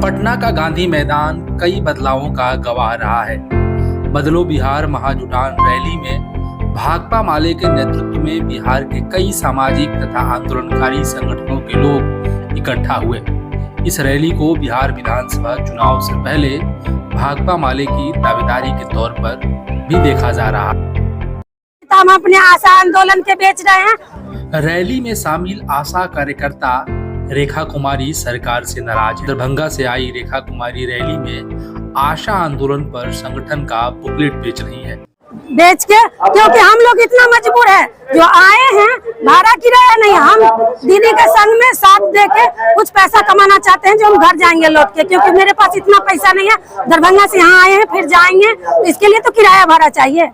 पटना का गांधी मैदान कई बदलावों का गवाह रहा है। बदलो बिहार महाजुटान रैली में भाकपा माले के नेतृत्व में बिहार के कई सामाजिक तथा आंदोलनकारी संगठनों के लोग इकट्ठा हुए। इस रैली को बिहार विधानसभा चुनाव से पहले भाकपा माले की दावेदारी के तौर पर भी देखा जा रहा है। हम अपने आशा आंदोलन के बेच रहे हैं। रैली में शामिल आशा कार्यकर्ता रेखा कुमारी सरकार से नाराज। दरभंगा से आई रेखा कुमारी रैली में आशा आंदोलन पर संगठन का बुकलेट बेच रही है। बेच के, क्योंकि हम लोग इतना मजबूर है, जो आए हैं भाड़ा किराया नहीं, हम दीदी के संग में साथ दे के कुछ पैसा कमाना चाहते हैं जो हम घर जाएंगे लौट के, क्योंकि मेरे पास इतना पैसा नहीं है। दरभंगा से यहाँ आए हैं फिर जाएंगे, इसके लिए तो किराया भाड़ा चाहिए।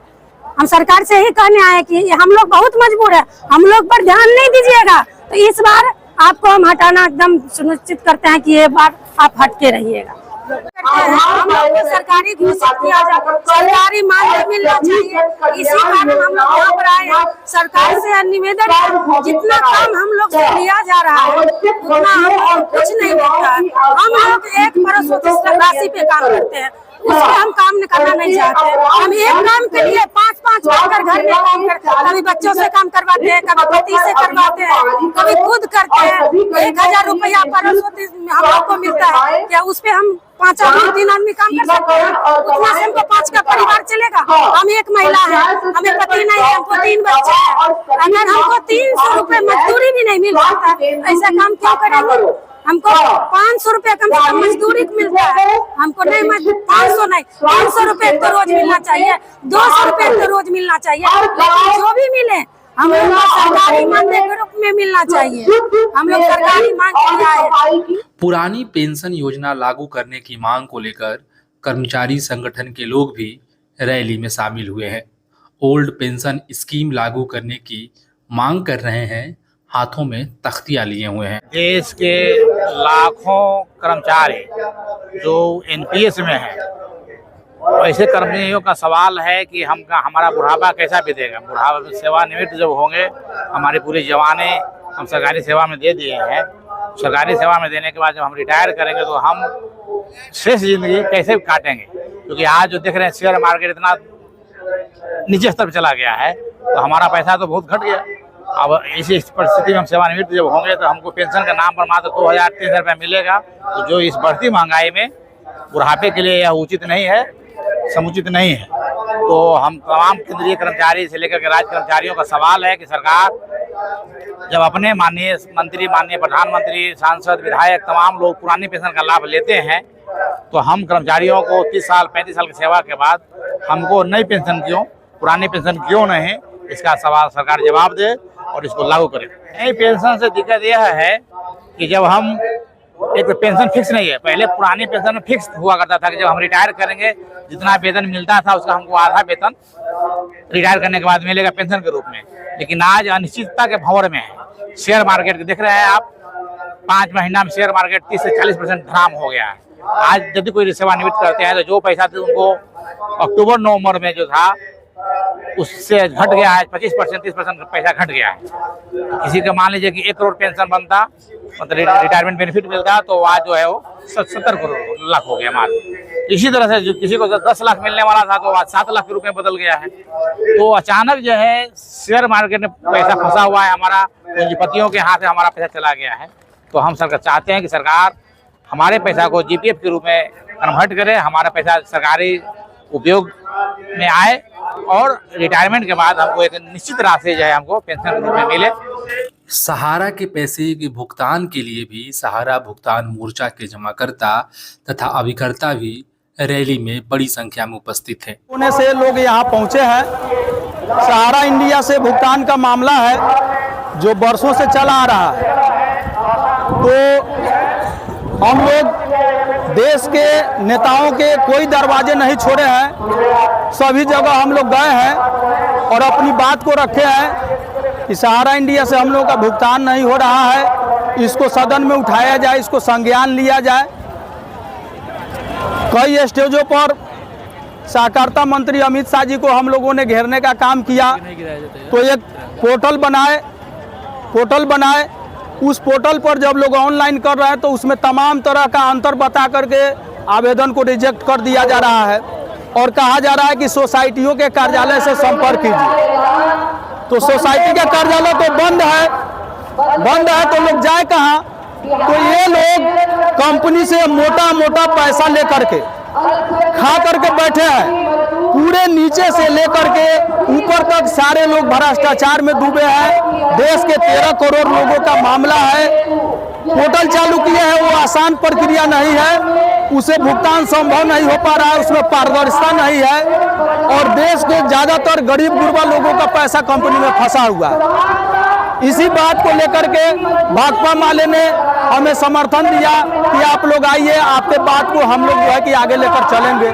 हम सरकार से ही कहने आए कि हम लोग बहुत मजबूर है, हम लोग पर ध्यान नहीं दीजिएगा, तो इस बार आपको हम हटाना एकदम सुनिश्चित करते हैं कि ये बार आप हट के रहिएगा। हम लोग को सरकारी घोषित किया जाए, सरकारी मांग मिलना चाहिए। इसी कारण हम लोग यहाँ पर आए हैं। सरकार से निवेदन है, जितना काम हम लोग से लिया जा रहा है उतना हम कुछ नहीं मिलता है। हम लोग 1% राशि पे काम करते हैं, उसमें हम काम करना नहीं चाहते। हम एक काम के लिए 5-5 वर्कर घर में काम करते हैं, कभी बच्चों से काम करवाते हैं, कभी पति से करवाते हैं, कभी खुद करते हैं। 1000 रुपया हम लोग को मिलता है, क्या उस पे हम 5 आदमी 3 आदमी काम कर सकते हैं? उतना से हमको 5 का परिवार चलेगा? हम एक महिला है, हमें पति नहीं है, हमको 3 बच्चे हैं। अगर हमको 300 रुपए मजदूरी भी नहीं मिल पाता, ऐसा काम क्यों करेंगे? हमको 500 रुपए कम से कम मजदूरी मिलता है, हमको नहीं 500 नहीं 500 रुपए तो रोज मिलना चाहिए, 200 रुपए तो रोज मिलना चाहिए, लेकिन जो भी मिले हम लोग सरकारी मानदेय के रूप में मिलना चाहिए। हम लोग सरकारी मांग के आए। पुरानी पेंशन योजना लागू करने की मांग को लेकर कर्मचारी संगठन के लोग भी रैली में शामिल हुए हैं। ओल्ड पेंशन स्कीम लागू करने की मांग कर रहे हैं, हाथों में तख्तियां लिए हुए हैं। देश के लाखों कर्मचारी जो एनपीएस में हैं, ऐसे कर्मचारियों का सवाल है कि हमारा बुढ़ापा कैसा बीतेगा। बुढ़ापा में सेवानिवृत्त जब होंगे, हमारी पूरी जवानी हम सरकारी सेवा में दे दिए हैं। सरकारी सेवा में देने के बाद जब हम रिटायर करेंगे तो हम शेष जिंदगी कैसे काटेंगे? क्योंकि आज जो देख रहे हैं शेयर मार्केट इतना नीचे स्तर पर चला गया है, तो हमारा पैसा तो बहुत घट गया। अब इसी परिस्थिति में हम सेवानिवृत्त जब होंगे तो हमको पेंशन के नाम पर मात्र 2000-3000 रुपया मिलेगा, तो जो इस बढ़ती महंगाई में बुढ़ापे के लिए यह उचित नहीं है, समुचित नहीं है। तो हम तमाम केंद्रीय कर्मचारी से लेकर के राज्य कर्मचारियों का सवाल है कि सरकार जब अपने माननीय मंत्री, माननीय प्रधानमंत्री, सांसद, विधायक तमाम लोग पुरानी पेंशन का लाभ लेते हैं, तो हम कर्मचारियों को 30 साल 35 साल की सेवा के बाद हमको नई पेंशन क्यों, पुरानी पेंशन क्यों नहीं, इसका सवाल सरकार जवाब दे और इसको लागू करे। नई पेंशन से दिक्कत यह है कि जब हम एक तो पेंशन फिक्स नहीं है। पहले पुरानी पेंशन में फिक्स हुआ करता था कि जब हम रिटायर करेंगे जितना वेतन मिलता था उसका हमको आधा वेतन रिटायर करने के बाद मिलेगा पेंशन के रूप में। लेकिन आज अनिश्चितता के भंवर में है। शेयर मार्केट देख रहे हैं आप, 5 महीना में शेयर मार्केट 30 से 40% धराम हो गया है। आज यदि कोई सेवानिवृत्त करते हैं तो जो पैसा उनको अक्टूबर-नवंबर में जो था उससे घट गया है, 25% 30% पैसा घट गया है। किसी का मान लीजिए कि 1 करोड़ पेंशन बनता, मतलब रिटायरमेंट बेनिफिट मिलता, तो आज जो है वो 70 लाख हो गया मात्र। इसी तरह से जो किसी को 10 लाख मिलने वाला था तो आज 7 लाख के रूप में बदल गया है। तो अचानक जो है शेयर मार्केट में पैसा फंसा हुआ है, हमारा पूंजीपतियों के हाथ से हमारा पैसा चला गया है। तो हम सरकार चाहते हैं कि सरकार हमारे पैसा को जीपीएफ के रूप में कन्वर्ट करे, हमारा पैसा सरकारी उपयोग में आए और रिटायरमेंट के बाद हमको एक निश्चित राशि जो है हमको पेंशन के रूप में मिले। सहारा के पैसे के भुगतान के लिए भी सहारा भुगतान मोर्चा के जमाकर्ता तथा अभिकर्ता भी रैली में बड़ी संख्या में उपस्थित थे। पुणे से लोग यहाँ पहुँचे हैं। सहारा इंडिया से भुगतान का मामला है जो वर्षों से चला आ रहा है। तो हम लोग देश के नेताओं के कोई दरवाजे नहीं छोड़े हैं, सभी जगह हम लोग गए हैं और अपनी बात को रखे हैं कि सहारा इंडिया से हम लोग का भुगतान नहीं हो रहा है, इसको सदन में उठाया जाए, इसको संज्ञान लिया जाए। कई स्टेजों पर सहकारिता मंत्री अमित शाह जी को हम लोगों ने घेरने का काम किया, तो एक पोर्टल बनाए उस पोर्टल पर जब लोग ऑनलाइन कर रहे हैं तो उसमें तमाम तरह का अंतर बता करके आवेदन को रिजेक्ट कर दिया जा रहा है और कहा जा रहा है कि सोसाइटियों के कार्यालय से संपर्क कीजिए। तो सोसाइटी के कार्यालय तो बंद है तो लोग जाए कहाँ? तो ये लोग कंपनी से मोटा मोटा पैसा लेकर के खा करके बैठे हैं। पूरे नीचे से लेकर के ऊपर तक सारे लोग भ्रष्टाचार में डूबे हैं। देश के 13 करोड़ लोगों का मामला है। पोर्टल चालू किए हैं, वो आसान प्रक्रिया नहीं है, उसे भुगतान संभव नहीं हो पा रहा है, उसमें पारदर्शिता नहीं है और देश के ज्यादातर गरीब गुरबा लोगों का पैसा कंपनी में फंसा हुआ है। इसी बात को लेकर के भाकपा माले ने हमें समर्थन दिया कि आप लोग आइए, आपके बात को हम लोग जो है कि आगे लेकर चलेंगे।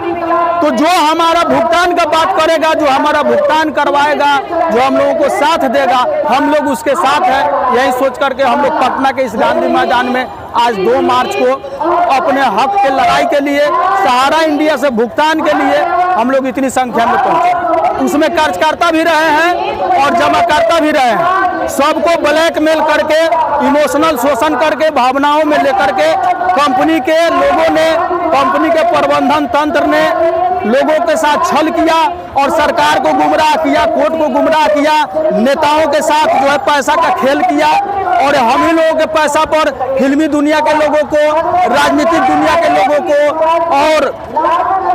तो जो हमारा भुगतान का बात करेगा, जो हमारा भुगतान करवाएगा, जो हम लोगों को साथ देगा, हम लोग उसके साथ हैं। यही सोच करके हम लोग पटना के इस गांधी मैदान में आज 2 मार्च को अपने हक के लड़ाई के लिए, सहारा इंडिया से भुगतान के लिए हम लोग इतनी संख्या में पहुंचे। उसमें कार्यकर्ता भी रहे हैं और जमाकर्ता भी रहे हैं। सबको ब्लैकमेल करके, इमोशनल शोषण करके, भावनाओं में लेकर के कंपनी के लोगों ने, कंपनी के प्रबंधन तंत्र ने लोगों के साथ छल किया और सरकार को गुमराह किया, कोर्ट को गुमराह किया, नेताओं के साथ जो है पैसा का खेल किया और हम ही लोगों के पैसा पर फिल्मी दुनिया के लोगों को, राजनीतिक दुनिया के लोगों को और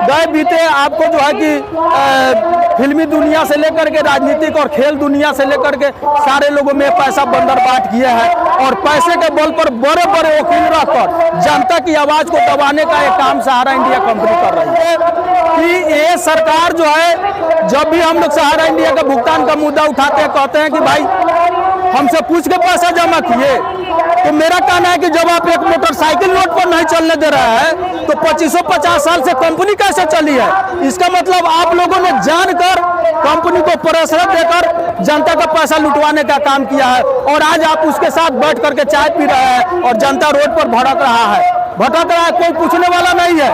गए बीते आपको जो है कि फिल्मी दुनिया से लेकर के राजनीतिक और खेल दुनिया से लेकर के सारे लोगों में पैसा बंदर बाट किए हैं और पैसे के बल पर बड़े बड़े वकील रखकर जनता की आवाज को दबाने का एक काम सहारा इंडिया कंपनी कर रही है। कि ये सरकार जो है, जब भी हम लोग सहारा इंडिया का भुगतान का मुद्दा उठाते हैं, कहते हैं कि भाई हमसे पूछ के पैसा जमा किए। तो मेरा कहना है कि जब आप एक मोटरसाइकिल रोड पर नहीं चलने दे रहा है तो 2550 साल से कंपनी कैसे चली है? इसका मतलब आप लोगों ने जानकर कंपनी को प्रेशर देकर जनता का पैसा लुटवाने का काम किया है और आज आप उसके साथ बैठ करके चाय पी रहे हैं और जनता रोड पर भटक रहा है, कोई पूछने वाला नहीं है।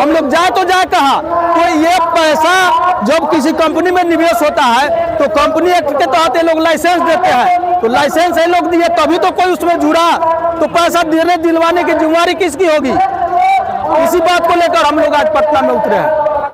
हम लोग जाए तो जाए कहाँ? तो ये पैसा जब किसी कंपनी में निवेश होता है तो कंपनी एक्ट के तहत ये लोग लाइसेंस देते हैं, तो लाइसेंस ये लोग दिए तभी तो कोई उसमें जुड़ा, तो पैसा देने दिलवाने की जिम्मेदारी किसकी होगी? इसी बात को लेकर हम लोग आज पटना में उतरे हैं।